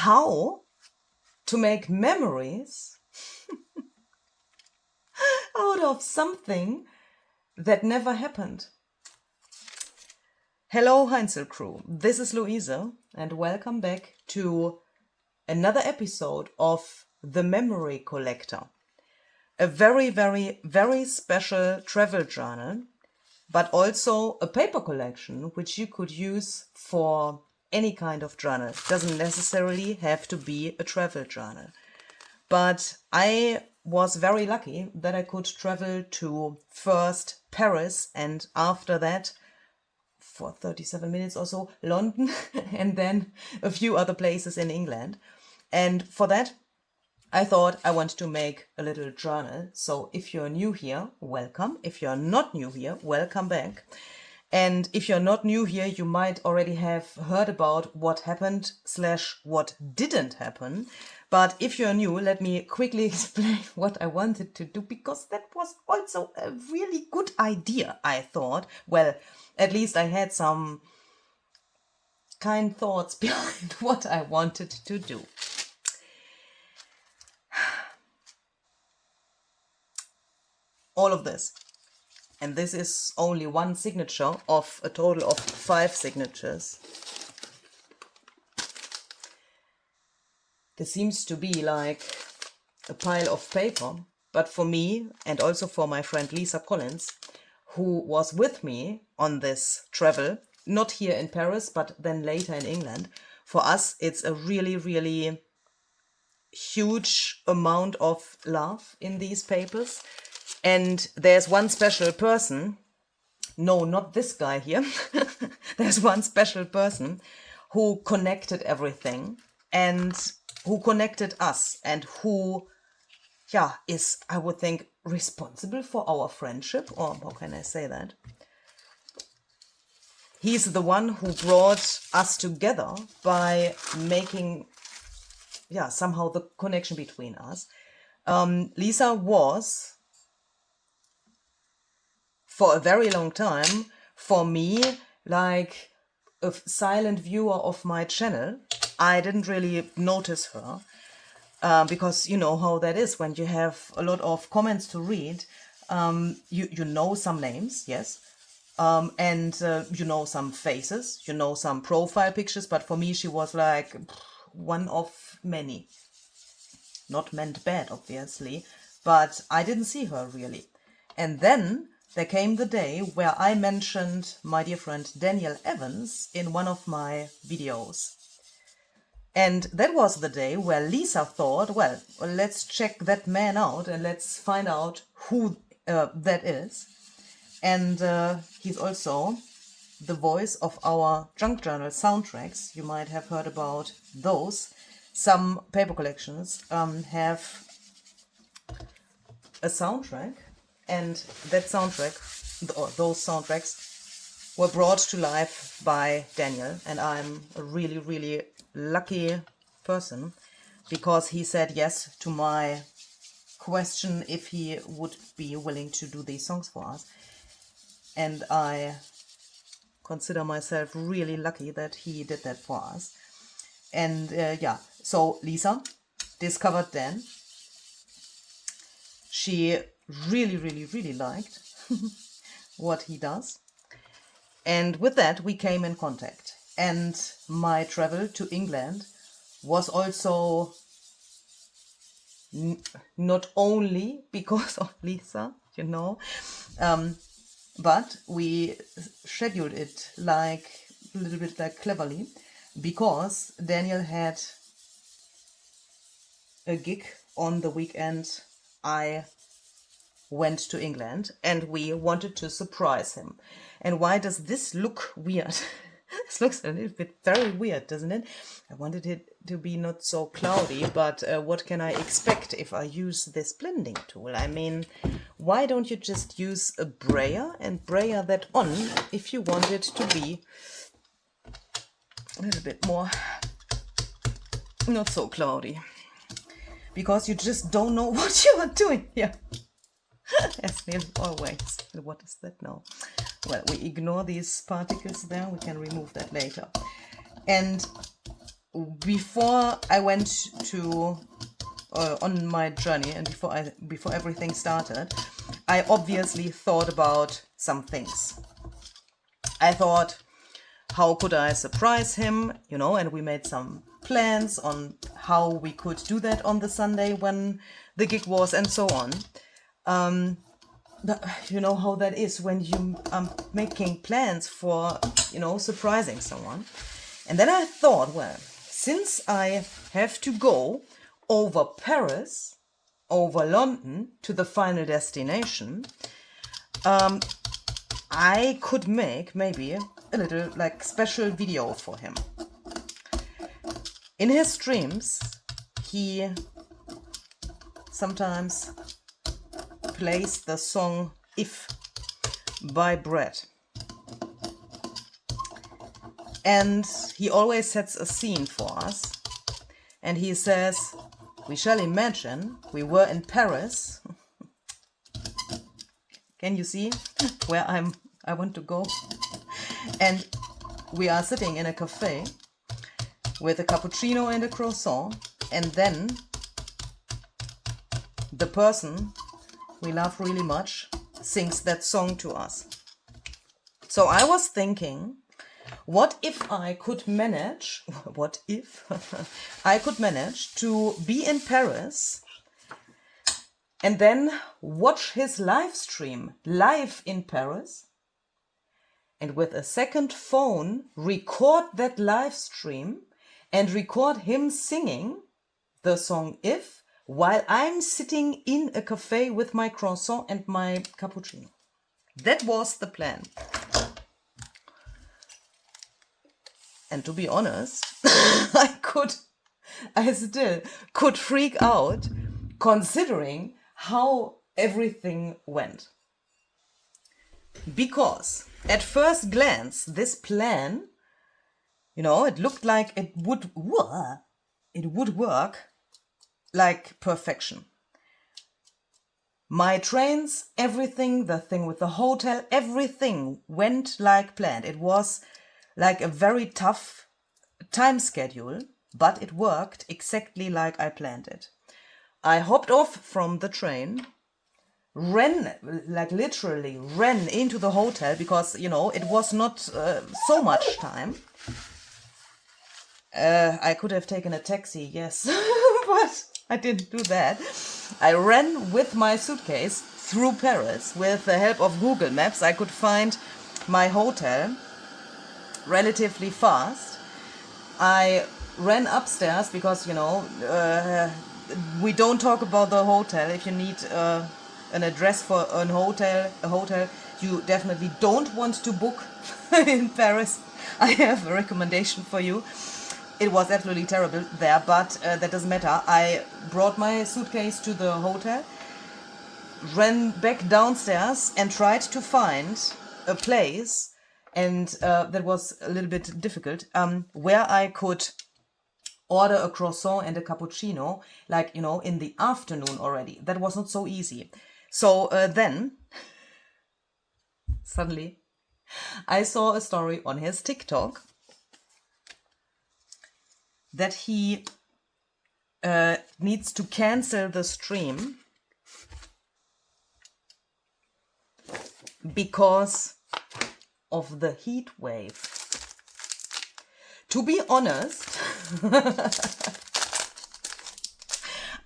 how to make memories out of something that never happened. Hello Heinzel crew, this is Luise and welcome back to another episode of The Memory Collector. A very, very, very special travel journal, but also a paper collection which you could use for any kind of journal. It doesn't necessarily have to be a travel journal. But I was very lucky that I could travel to first Paris and after that, for 37 minutes or so, London and then a few other places in England. And for that, I thought I want to make a little journal. So if you're new here, welcome. If you're not new here, welcome back. And if you're not new here, you might already have heard about what happened / what didn't happen. But if you're new, let me quickly explain what I wanted to do, because that was also a really good idea, I thought. Well, at least I had some kind thoughts behind what I wanted to do. All of this. And this is only one signature of a total of 5 signatures. This seems to be like a pile of paper, but for me and also for my friend Lisa Collins, who was with me on this travel, not here in Paris, but then later in England, for us it's a really, really huge amount of love in these papers. And there's one special person, no, not this guy here, there's one special person who connected everything and who connected us and who, is, I would think, responsible for our friendship, or how can I say that? He's the one who brought us together by making, somehow the connection between us. Lisa was, for a very long time, for me, like a silent viewer of my channel. I didn't really notice her because you know how that is when you have a lot of comments to read. You know some names, yes, and you know some faces, you know some profile pictures, but for me she was like one of many. Not meant bad, obviously, but I didn't see her really. And then there came the day where I mentioned my dear friend Daniel Evans in one of my videos. And that was the day where Lisa thought, well, let's check that man out and let's find out who that is. And he's also the voice of our junk journal soundtracks. You might have heard about those. Some paper collections have a soundtrack. And that soundtrack, or those soundtracks, were brought to life by Daniel. And I'm a really, really lucky person because he said yes to my question if he would be willing to do these songs for us. And I consider myself really lucky that he did that for us. And so Lisa discovered Dan. She really, really, really liked what he does. And with that, we came in contact. And my travel to England was also not only because of Lisa, you know, but we scheduled it like a little bit like cleverly because Daniel had a gig on the weekend. I went to England and we wanted to surprise him. And why does this look weird? This looks a little bit very weird, doesn't it? I wanted it to be not so cloudy, but what can I expect if I use this blending tool? I mean, why don't you just use a brayer and brayer that on if you want it to be a little bit more not so cloudy? Because you just don't know what you are doing here. As nearly always. What is that now? Well, we ignore these particles there. We can remove that later. And before I went to on my journey and before everything started, I obviously thought about some things. I thought, how could I surprise him, you know, and we made some plans on how we could do that on the Sunday when the gig was and so on. But you know how that is when you are making plans for, you know, surprising someone. And then I thought, well, since I have to go over Paris, over London to the final destination, I could make maybe a little like special video for him. In his streams, he sometimes plays the song If by Brett. And he always sets a scene for us. And he says, we shall imagine we were in Paris. Can you see where I want to go? And we are sitting in a cafe with a cappuccino and a croissant. And then the person we love really much sings that song to us. So I was thinking, what if I could manage, I could manage to be in Paris and then watch his live stream live in Paris, and with a second phone record that live stream and record him singing the song If while I'm sitting in a cafe with my croissant and my cappuccino. That was the plan. And to be honest, I still could freak out considering how everything went. Because at first glance, this plan, you know, it looked like it would work like perfection. My trains, everything, the thing with the hotel, everything went like planned. It was like a very tough time schedule, but it worked exactly like I planned it. I hopped off from the train, literally ran into the hotel because, you know, it was not so much time. I could have taken a taxi, yes, but I didn't do that. I ran with my suitcase through Paris. With the help of Google Maps, I could find my hotel relatively fast. I ran upstairs because, you know, we don't talk about the hotel. If you need an address for a hotel you definitely don't want to book in Paris, I have a recommendation for you. It was absolutely terrible there, but that doesn't matter. I brought my suitcase to the hotel, ran back downstairs and tried to find a place, and that was a little bit difficult, where I could order a croissant and a cappuccino, like, you know, in the afternoon already. That was not so easy. So then, suddenly, I saw a story on his TikTok that he needs to cancel the stream because of the heat wave. To be honest,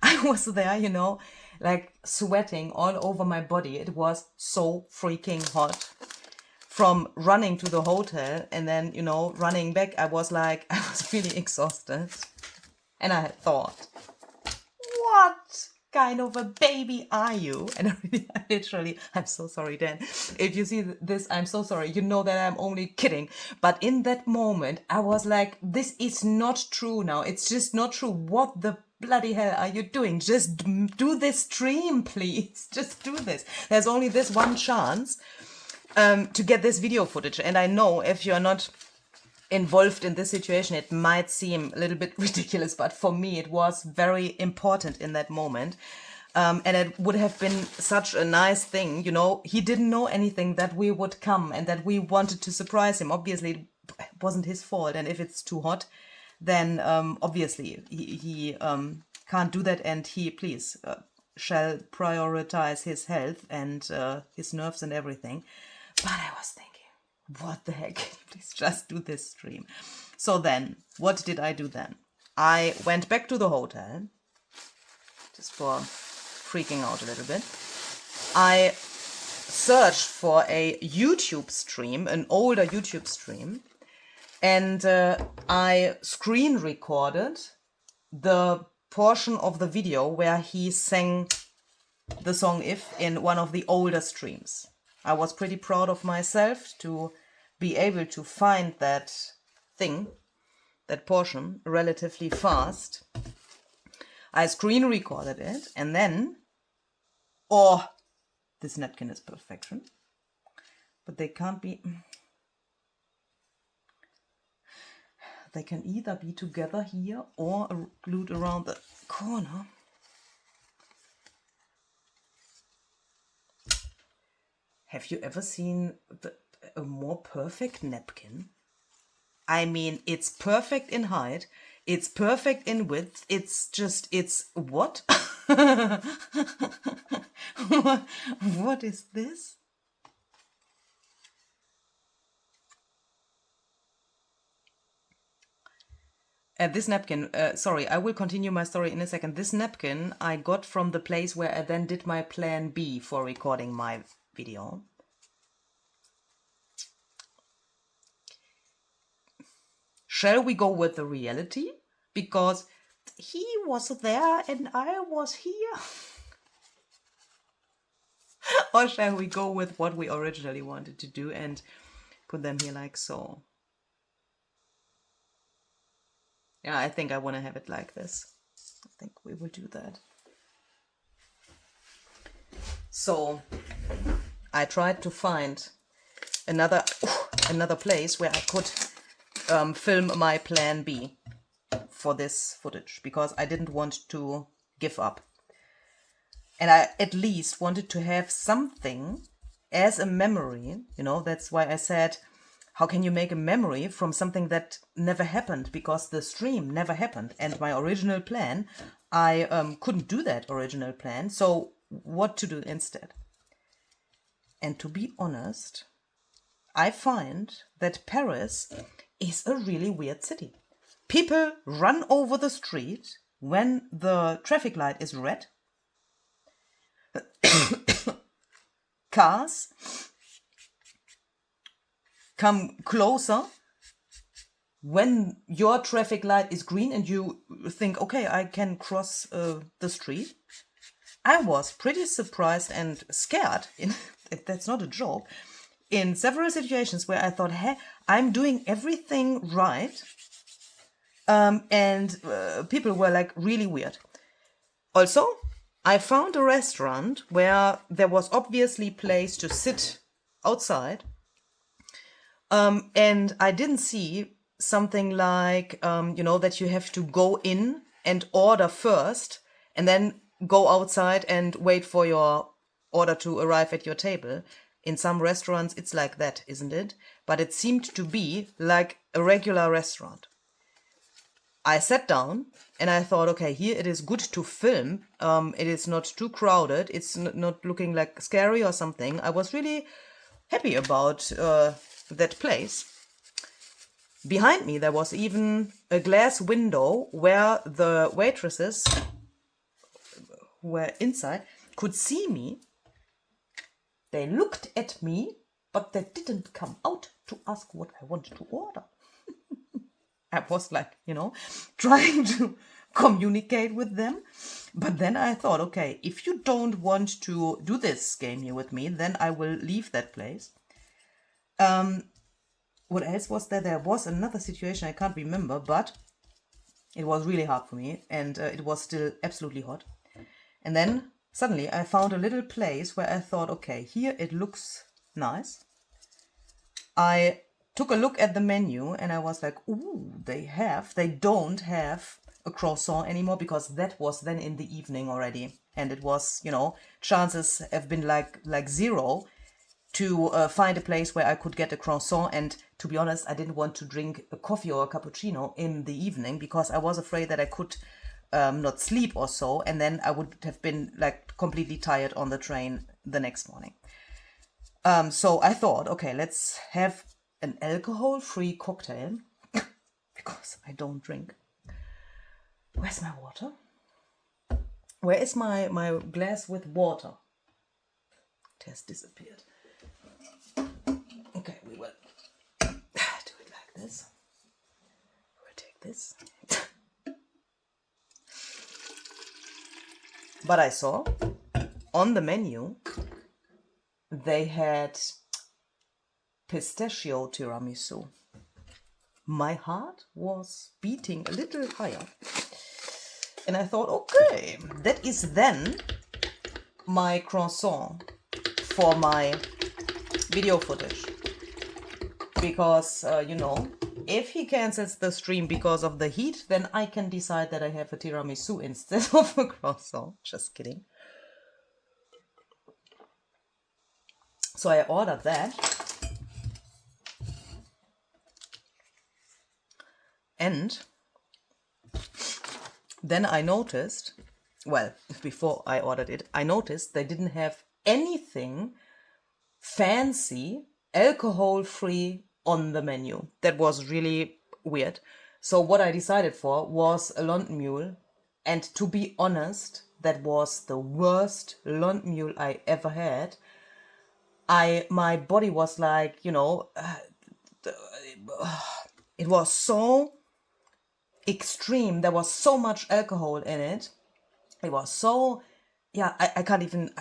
I was there, you know, like sweating all over my body. It was so freaking hot. From running to the hotel and then, you know, running back, I was really exhausted. And I had thought, what kind of a baby are you? And I'm so sorry, Dan. If you see this, I'm so sorry. You know that I'm only kidding. But in that moment, I was like, this is not true now. It's just not true. What the bloody hell are you doing? Just do this stream, please. Just do this. There's only this one chance to get this video footage. And I know if you're not involved in this situation, it might seem a little bit ridiculous, but for me it was very important in that moment. And it would have been such a nice thing, you know. He didn't know anything that we would come and that we wanted to surprise him. Obviously it wasn't his fault, and if it's too hot, then obviously he can't do that, and he, please, shall prioritize his health and his nerves and everything. But I was thinking, what the heck, please just do this stream. So then, what did I do then? I went back to the hotel, just for freaking out a little bit. I searched for a YouTube stream, an older YouTube stream, and I screen recorded the portion of the video where he sang the song If in one of the older streams. I was pretty proud of myself to be able to find that thing, that portion, relatively fast. I screen recorded it, and then, oh, this napkin is perfection, but they can't be, they can either be together here or glued around the corner. Have you ever seen a more perfect napkin? I mean, it's perfect in height, it's perfect in width, it's just, it's what? What is this? This napkin, sorry, I will continue my story in a second. This napkin I got from the place where I then did my plan B for recording my video. Shall we go with the reality? Because he was there and I was here. Or shall we go with what we originally wanted to do and put them here like so? Yeah, I think I want to have it like this. I think we will do that. So I tried to find another place where I could film my plan B for this footage, because I didn't want to give up. And I at least wanted to have something as a memory, you know, that's why I said, how can you make a memory from something that never happened? Because the stream never happened. And my original plan, I couldn't do that original plan. So what to do instead? And to be honest, I find that Paris is a really weird city. People run over the street when the traffic light is red. Cars come closer when your traffic light is green and you think, okay, I can cross the street. I was pretty surprised and scared, that's not a joke, in several situations where I thought, hey, I'm doing everything right. And people were like really weird. Also, I found a restaurant where there was obviously place to sit outside. And I didn't see something like, you know, that you have to go in and order first and then go outside and wait for your order to arrive at your table. In some restaurants, it's like that, isn't it? But it seemed to be like a regular restaurant. I sat down and I thought, okay, here it is good to film. It is not too crowded. It's not looking like scary or something. I was really happy about that place. Behind me, there was even a glass window where the waitresses who were inside could see me. They looked at me, but they didn't come out to ask what I wanted to order. I was like, you know, trying to communicate with them. But then I thought, okay, if you don't want to do this game here with me, then I will leave that place. What else was there? There was another situation I can't remember, but it was really hard for me, and it was still absolutely hot. And then suddenly I found a little place where I thought, okay, here it looks nice. I took a look at the menu and I was like, ooh, they don't have a croissant anymore, because that was then in the evening already. And it was, you know, chances have been like zero to find a place where I could get a croissant. And to be honest, I didn't want to drink a coffee or a cappuccino in the evening because I was afraid that I could not sleep or so, and then I would have been like completely tired on the train the next morning. So I thought, okay, let's have an alcohol-free cocktail because I don't drink. Where's my water? Where is my glass with water? It has disappeared. Okay, we will do it like this. We'll take this. But I saw on the menu they had pistachio tiramisu. My heart was beating a little higher. And I thought, okay, that is then my croissant for my video footage. Because, if he cancels the stream because of the heat, then I can decide that I have a tiramisu instead of a croissant. Just kidding. So I ordered that. And then I noticed, well, before I ordered it, I noticed they didn't have anything fancy, alcohol-free on the menu. That was really weird. So what I decided for was a London Mule. And to be honest, that was the worst London Mule I ever had. My body was like, it was so extreme. There was so much alcohol in it. It was so, I can't even,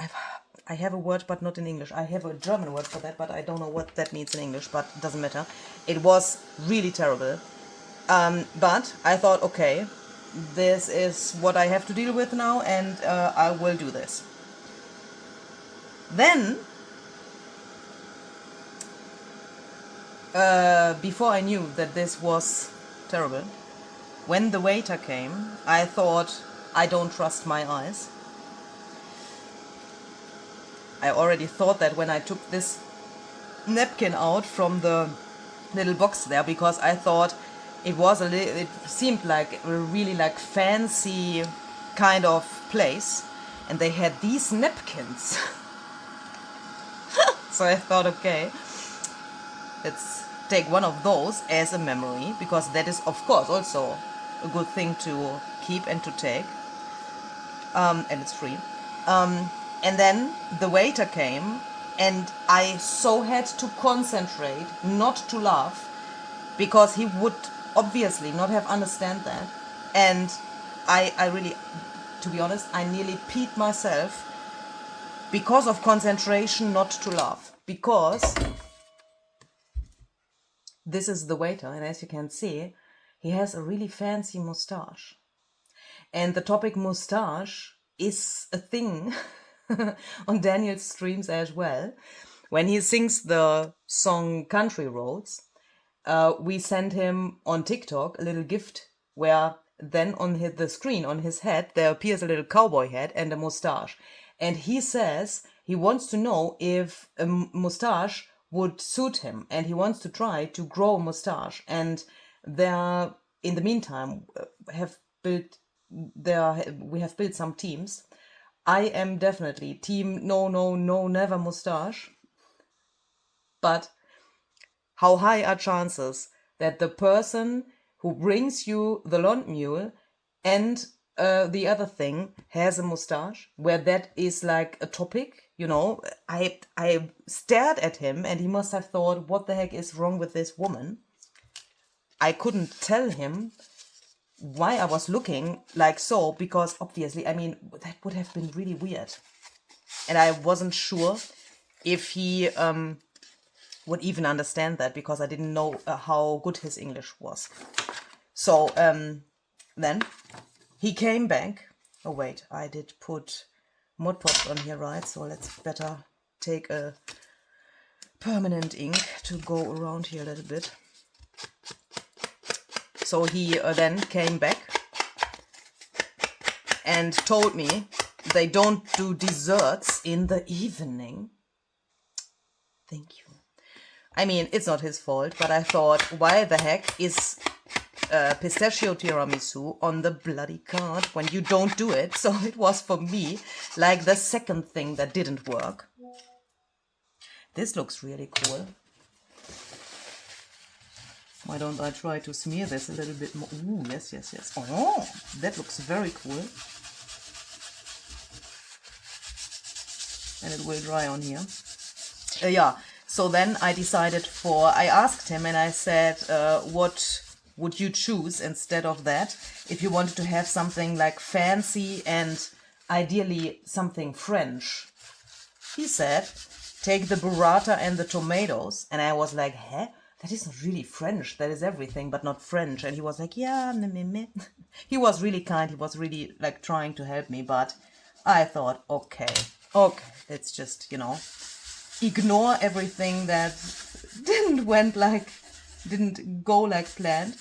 I have a word, but not in English. I have a German word for that, but I don't know what that means in English, but it doesn't matter. It was really terrible. But I thought, okay, this is what I have to deal with now, and I will do this. Then, before I knew that this was terrible, when the waiter came, I thought, I don't trust my eyes. I already thought that when I took this napkin out from the little box there, because I thought it seemed like a really like fancy kind of place, and they had these napkins. So I thought, okay, let's take one of those as a memory, because that is of course also a good thing to keep and to take, and it's free. And then the waiter came, and I so had to concentrate not to laugh, because he would obviously not have understand that. And I really, to be honest, I nearly peed myself because of concentration not to laugh. Because this is the waiter, and as you can see, he has a really fancy mustache. And the topic mustache is a thing on Daniel's streams as well. When he sings the song Country Roads, we send him on TikTok a little gift where then on the screen on his head there appears a little cowboy hat and a mustache. And he says he wants to know if a mustache would suit him, and he wants to try to grow a mustache. And there, in the meantime, we have built some teams. I am definitely team no, never mustache. But how high are chances that the person who brings you the Lond Mule and the other thing has a mustache, where that is like a topic? I stared at him, and he must have thought, what the heck is wrong with this woman? I couldn't tell him why I was looking like so, because obviously, that would have been really weird. And I wasn't sure if he would even understand that, because I didn't know how good his English was. So then he came back. Oh wait, I did put Mod Podge on here, right? So let's better take a permanent ink to go around here a little bit. So he then came back and told me they don't do desserts in the evening. Thank you. I mean, it's not his fault, but I thought, why the heck is pistachio tiramisu on the bloody card when you don't do it? So it was for me like the second thing that didn't work. This looks really cool. Why don't I try to smear this a little bit more? Ooh, yes, yes, yes. Oh, that looks very cool. And it will dry on here. Yeah, so then I decided I asked him and I said, what would you choose instead of that? If you wanted to have something like fancy and ideally something French. He said, take the burrata and the tomatoes. And I was like, huh? That isn't really French. That is everything, but not French. And he was like, yeah, meh. He was really kind. He was really like trying to help me. But I thought, okay, let's just, you know, ignore everything that didn't go like planned.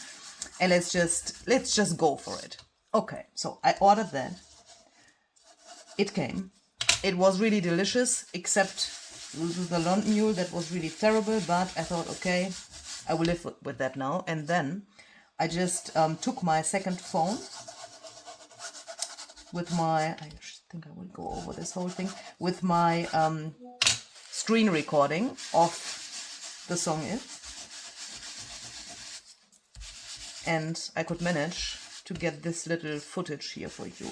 And let's just go for it. Okay, so I ordered that. It came. It was really delicious, except the London mule that was really terrible, but I thought, okay, I will live with that now. And then I just took my second phone with my, I think I will go over this whole thing, with my screen recording of the song and I could manage to get this little footage here for you.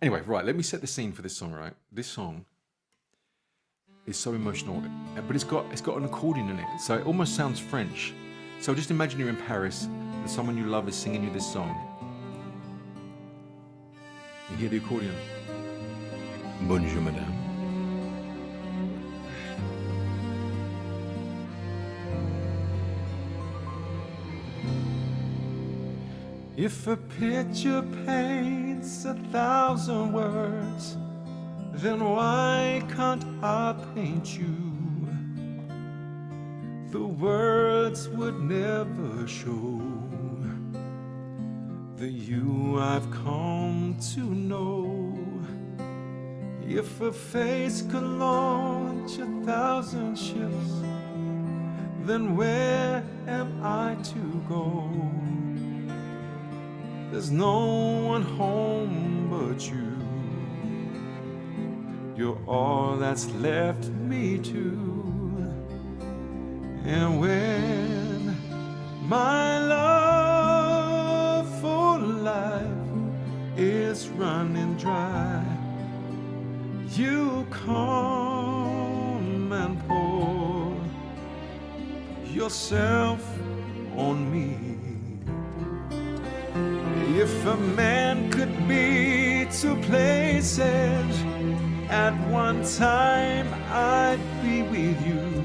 Anyway, right, let me set the scene for this song, right? This song is so emotional, but it's got an accordion in it, so it almost sounds French. So just imagine you're in Paris and someone you love is singing you this song. You hear the accordion. Bonjour, madame. If a picture paints 1,000 words, then why can't I paint you? The words would never show the you I've come to know. If a face could launch 1,000 ships, then where am I to go? There's no one home but you. You're all that's left me to. And when my love for life is running dry, you come and pour yourself on me. If a man could be 2 places at one time, I'd be with you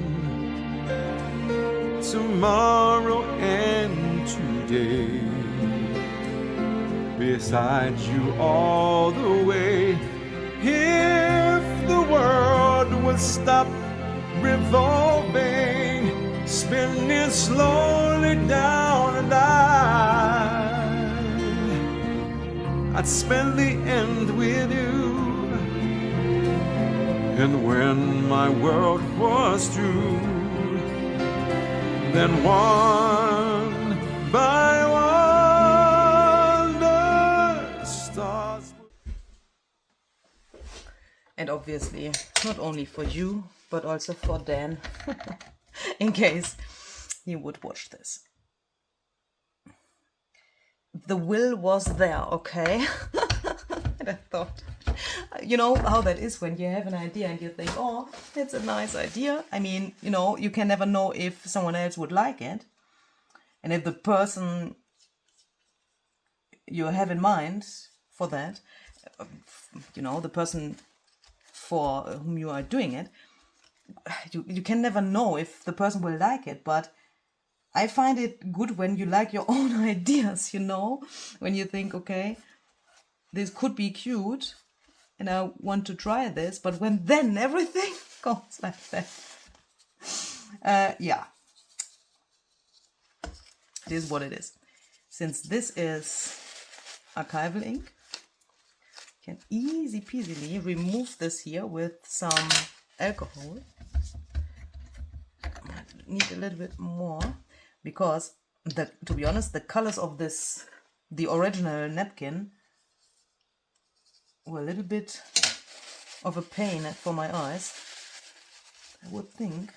tomorrow and today, beside you all the way. If the world would stop revolving, spinning slowly down and I'd spend the end with you. And when my world was through, then one by one the stars. And obviously, not only for you, but also for Dan, in case he would watch this. The will was there, okay? And I thought, you know how that is when you have an idea and you think, oh, it's a nice idea. I mean, you know, you can never know if someone else would like it. And if the person you have in mind for that, you know, the person for whom you are doing it, you can never know if the person will like it. But I find it good when you like your own ideas, you know, when you think, okay, this could be cute and I want to try this, but when then everything goes like that. Yeah, it is what it is. Since this is archival ink, you can easy peasily remove this here with some alcohol. need a little bit more because to be honest, the colors of the original napkin were a little bit of a pain for my eyes. I would think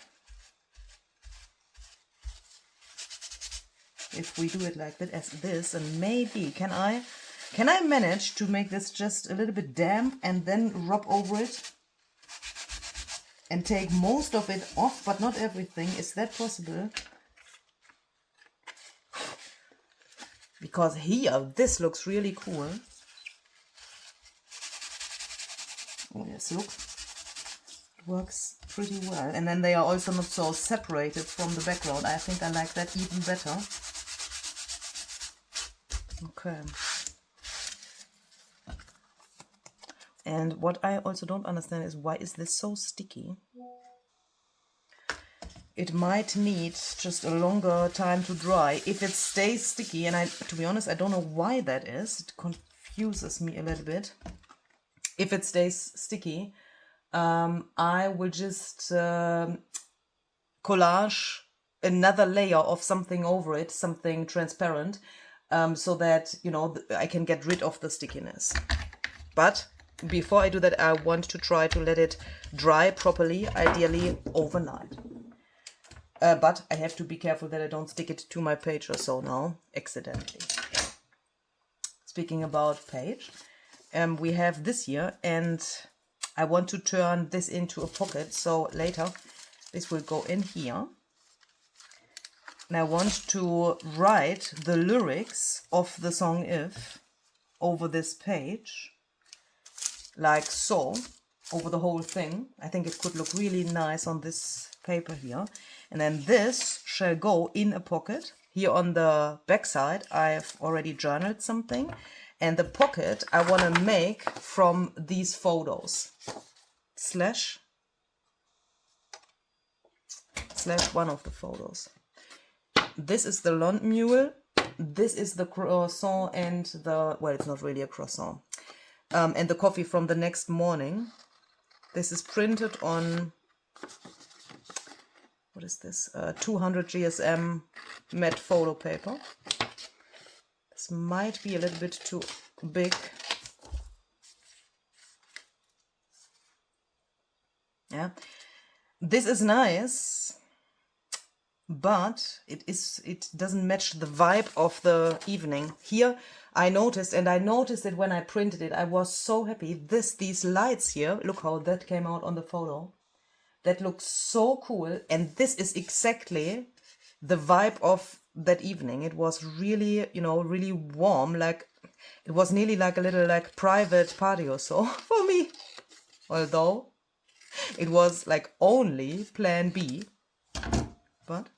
if we do it like that, as this, and maybe can I manage to make this just a little bit damp and then rub over it and take most of it off, but not everything? Is that possible? Because here, this looks really cool. Oh yes, look. It works pretty well. And then they are also not so separated from the background. I think I like that even better. Okay. And what I also don't understand is, why is this so sticky? It might need just a longer time to dry. If it stays sticky, and to be honest, I don't know why that is. It confuses me a little bit. If it stays sticky, I will just collage another layer of something over it, something transparent, so that, you know, I can get rid of the stickiness. But before I do that, I want to try to let it dry properly, ideally overnight. But I have to be careful that I don't stick it to my page or so now, accidentally. Speaking about page, we have this here, and I want to turn this into a pocket, so later this will go in here. And I want to write the lyrics of the song If over this page, like so, over the whole thing. I think it could look really nice on this paper here. And then this shall go in a pocket. Here on the back side, I've already journaled something. And the pocket I want to make from these photos. Slash one of the photos. This is the Lond Mule. This is the croissant and the, well, it's not really a croissant. And the coffee from the next morning. This is printed on, what is this? 200 GSM matte photo paper. This might be a little bit too big. Yeah, this is nice, but it doesn't match the vibe of the evening. Here I noticed it when I printed it. I was so happy. These lights here, look how that came out on the photo. That looks so cool, and this is exactly the vibe of that evening. It was really, you know, really warm, like it was nearly like a little like private party or so for me. Although it was like only plan B, but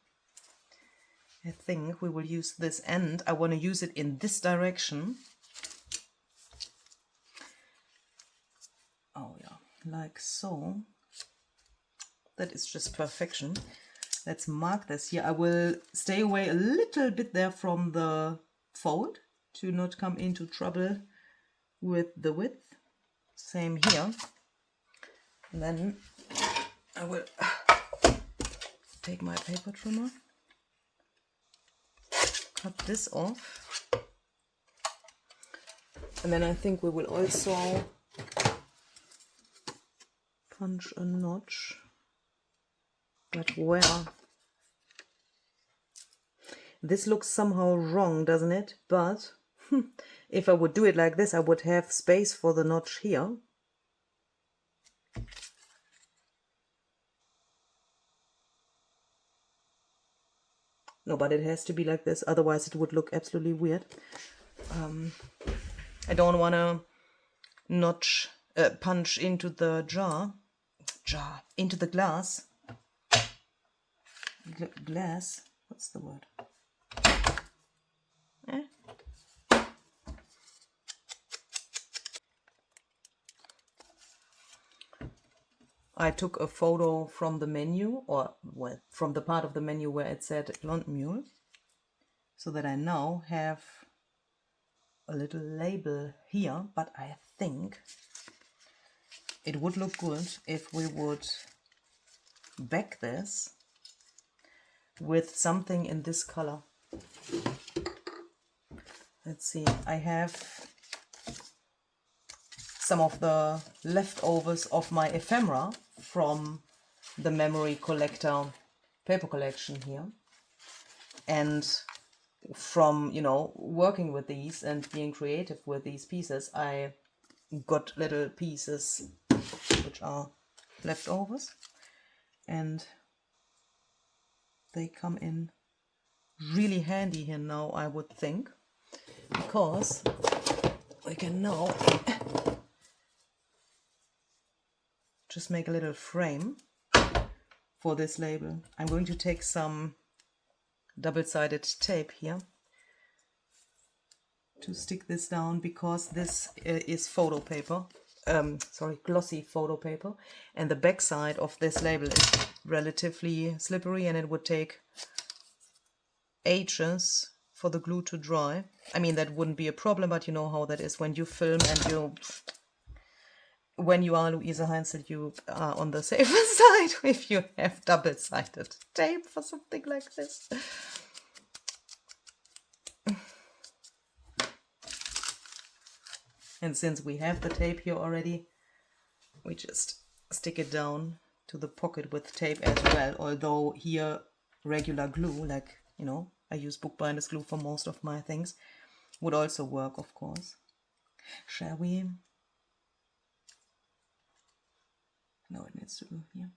I think we will use this end. I want to use it in this direction. Oh yeah, like so. That is just perfection. Let's mark this here. I will stay away a little bit there from the fold to not come into trouble with the width. Same here. And then I will take my paper trimmer, cut this off, and then I think we will also punch a notch. But where? This looks somehow wrong, doesn't it? But if I would do it like this, I would have space for the notch here. No, but it has to be like this, otherwise it would look absolutely weird. I don't want to notch, punch into the into the glass. Glass, what's the word? I took a photo from the menu, or well, from the part of the menu where it said Lond Mule, so that I now have a little label here. But I think it would look good if we would back this with something in this color. Let's see, I have some of the leftovers of my ephemera from the memory collector paper collection here. And from, you know, working with these and being creative with these pieces, I got little pieces which are leftovers. And they come in really handy here now, I would think, because we can now just make a little frame for this label. I'm going to take some double-sided tape here to stick this down, because this is photo paper, glossy photo paper, and the back side of this label is relatively slippery, and it would take ages for the glue to dry. I mean, that wouldn't be a problem, but you know how that is when you film and when you are Louise Heinzel, you are on the safer side if you have double-sided tape for something like this. And since we have the tape here already, we just stick it down to the pocket with tape as well. Although here regular glue, like, you know, I use bookbinders glue for most of my things, would also work, of course. Shall we? No, it needs to go here.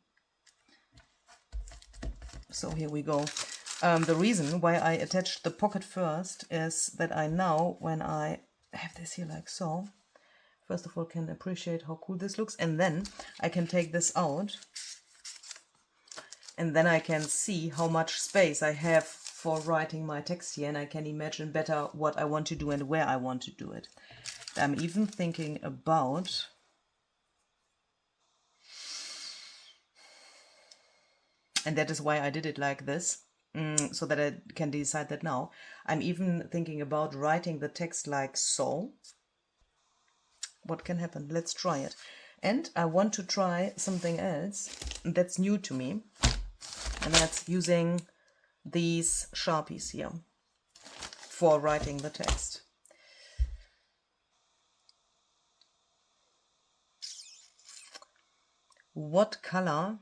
So here we go. The reason why I attached the pocket first is that I now, when I have this here like so, first of all can appreciate how cool this looks, and then I can take this out, and then I can see how much space I have for writing my text here, and I can imagine better what I want to do and where I want to do it. I'm even thinking about and that is why I did it like this, so that I can decide that now. I'm even thinking about writing the text like so. What can happen? Let's try it. And I want to try something else that's new to me, and that's using these Sharpies here for writing the text. What color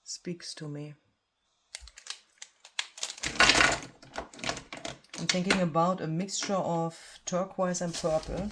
speaks to me? I'm thinking about a mixture of turquoise and purple.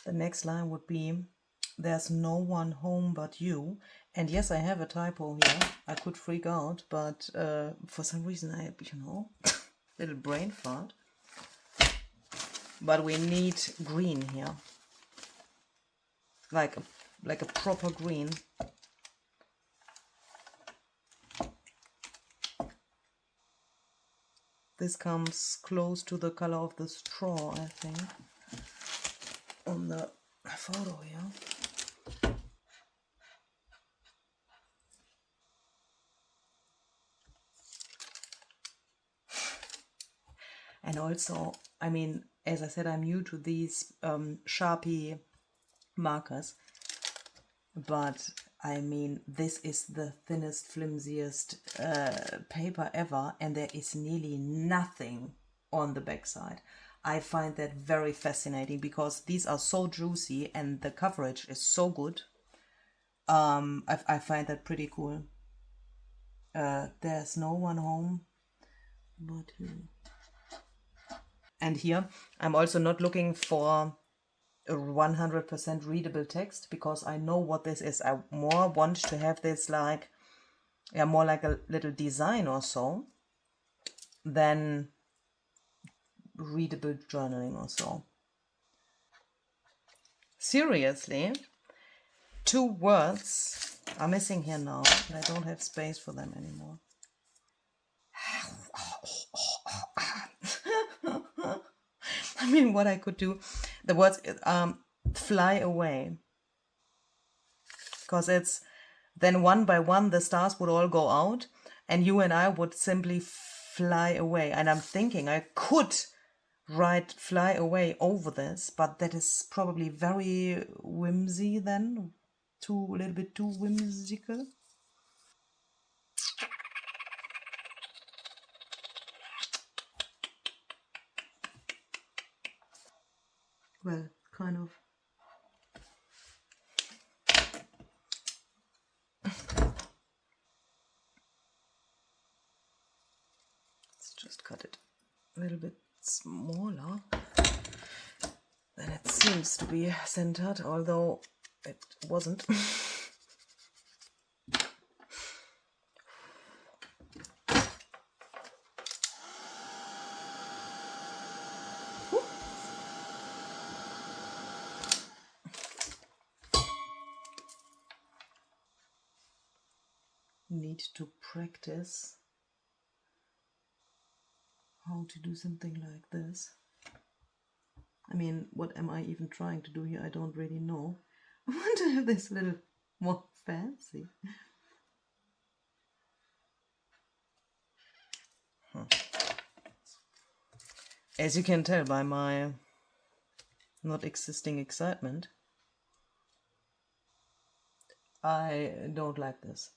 The next line would be, there's no one home but you. And yes, I have a typo here. I could freak out, but for some reason I, you know, little brain fart. But we need green here. Like a proper green. This comes close to the color of the straw, I think, on the photo here. And also, I mean, as I said, I'm new to these Sharpie markers, but I mean, this is the thinnest, flimsiest paper ever, and there is nearly nothing on the backside. I find that very fascinating because these are so juicy and the coverage is so good. I find that pretty cool. There's no one home but you. And here, I'm also not looking for a 100% readable text because I know what this is. I more want to have this like, yeah, more like a little design or so than readable journaling or so. Seriously, two words are missing here now, and I don't have space for them anymore. I mean, what I could do, the words fly away. Because it's then one by one the stars would all go out and you and I would simply fly away. And I'm thinking I could write fly away over this, but that is probably very whimsy then, a little bit too whimsical. Well, kind of. Let's just cut it a little bit smaller than it seems to be centered, although it wasn't. Need to practice how to do something like this. I mean, what am I even trying to do here? I don't really know. I want to have this a little more fancy. As you can tell by my not existing excitement, I don't like this.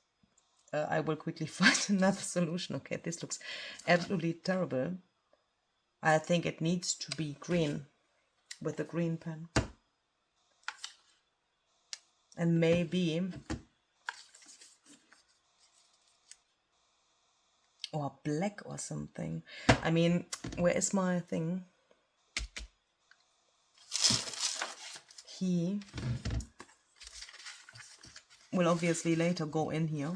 I will quickly find another solution. Okay, this looks absolutely terrible. I think it needs to be green with a green pen. And maybe, or black or something. I mean, where is my thing? He will obviously later go in here.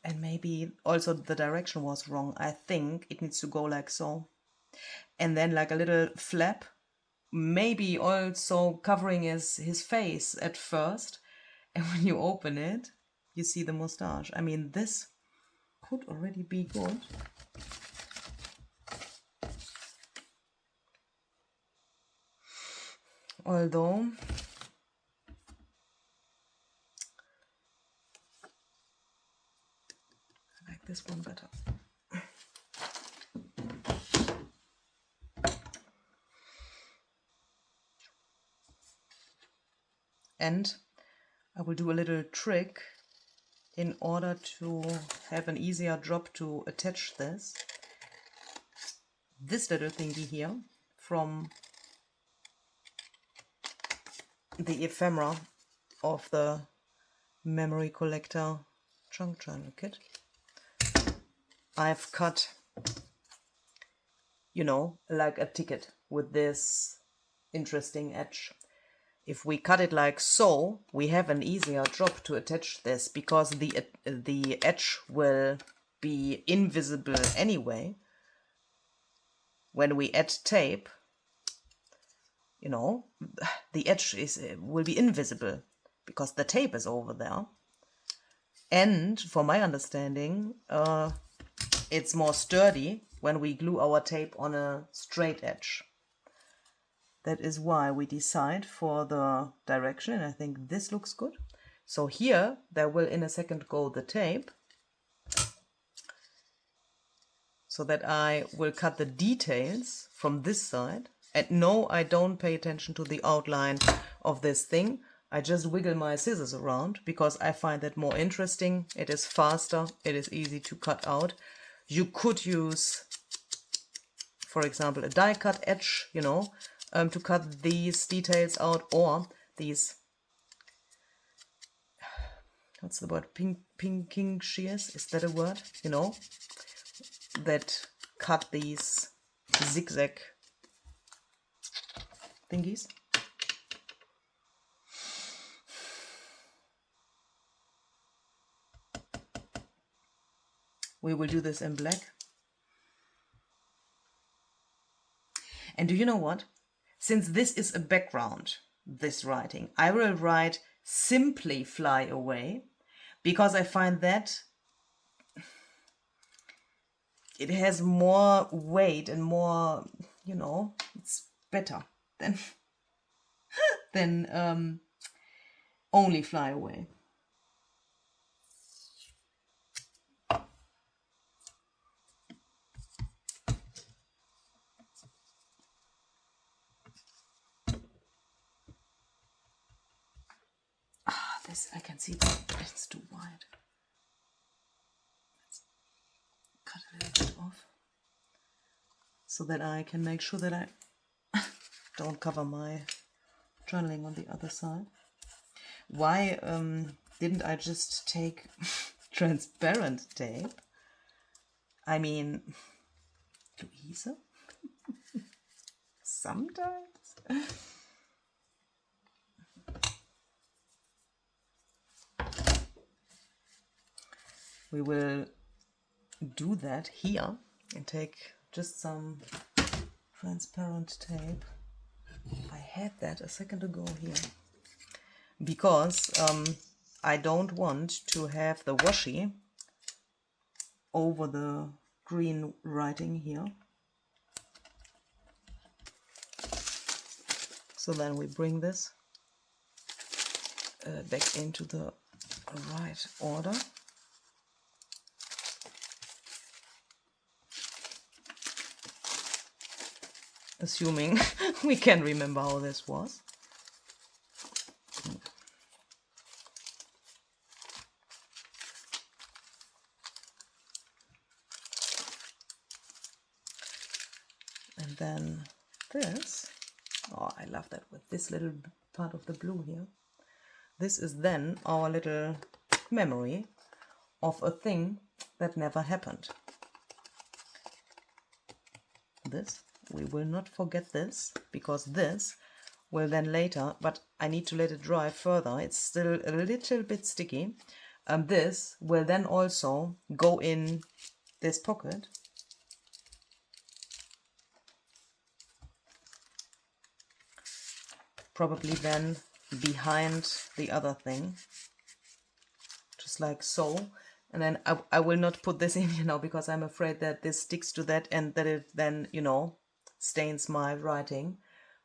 And maybe also the direction was wrong. I think it needs to go like so. And then like a little flap, maybe also covering his face at first. And when you open it, you see the mustache. I mean, this could already be good. Although I like this one better. And I will do a little trick in order to have an easier job to attach this. This little thingy here from the ephemera of the memory collector chunk journal kit. I've cut, you know, like a ticket with this interesting edge. If we cut it like so, we have an easier job to attach this because the edge will be invisible anyway. When we add tape, you know, the edge will be invisible because the tape is over there. And for my understanding, it's more sturdy when we glue our tape on a straight edge. That is why we decide for the direction, and I think this looks good. So here, there will in a second go the tape, so that I will cut the details from this side. And no, I don't pay attention to the outline of this thing. I just wiggle my scissors around because I find that more interesting. It is faster, it is easy to cut out. You could use, for example, a die cut edge, you know, to cut these details out, or these, what's the word, pinking shears, is that a word, you know, that cut these zigzag thingies. We will do this in black. And do you know what? Since this is a background, this writing, I will write simply fly away, because I find that it has more weight and more, you know, it's better than than only fly away. This I can see that it's too wide. Let's cut a little bit off so that I can make sure that I don't cover my journaling on the other side. Why didn't I just take transparent tape? I mean, Luisa? Sometimes. We will do that here and take just some transparent tape. I had that a second ago here because I don't want to have the washi over the green writing here. So then we bring this back into the right order. Assuming we can remember how this was. And then this, oh, I love that with this little part of the blue here. This is then our little memory of a thing that never happened. This. We will not forget this, because this will then later, but I need to let it dry further. It's still a little bit sticky. This will then also go in this pocket. Probably then behind the other thing, just like so. And then I will not put this in here now because I'm afraid that this sticks to that and that it then, you know, stains my writing,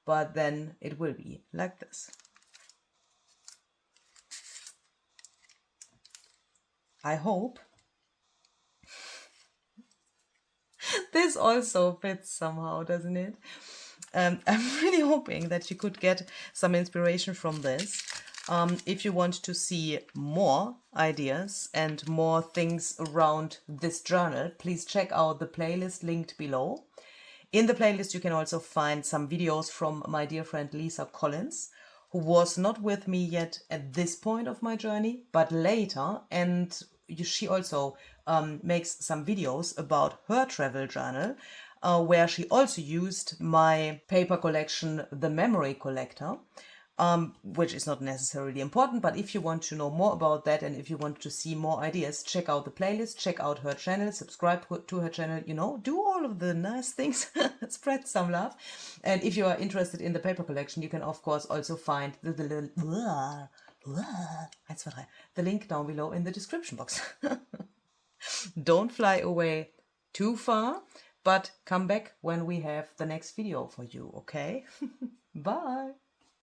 but then it will be like this. I hope this also fits somehow, doesn't it? I'm really hoping that you could get some inspiration from this. If you want to see more ideas and more things around this journal, please check out the playlist linked below. In the playlist, you can also find some videos from my dear friend Lisa Collins, who was not with me yet at this point of my journey, but later. And she also makes some videos about her travel journal, where she also used my paper collection, The Memory Collector, which is not necessarily important, but if you want to know more about that and if you want to see more ideas, check out the playlist, check out her channel, subscribe to her channel, you know, do all of the nice things, spread some love. And if you are interested in the paper collection, you can of course also find the link down below in the description box. Don't fly away too far, but come back when we have the next video for you, okay? Bye!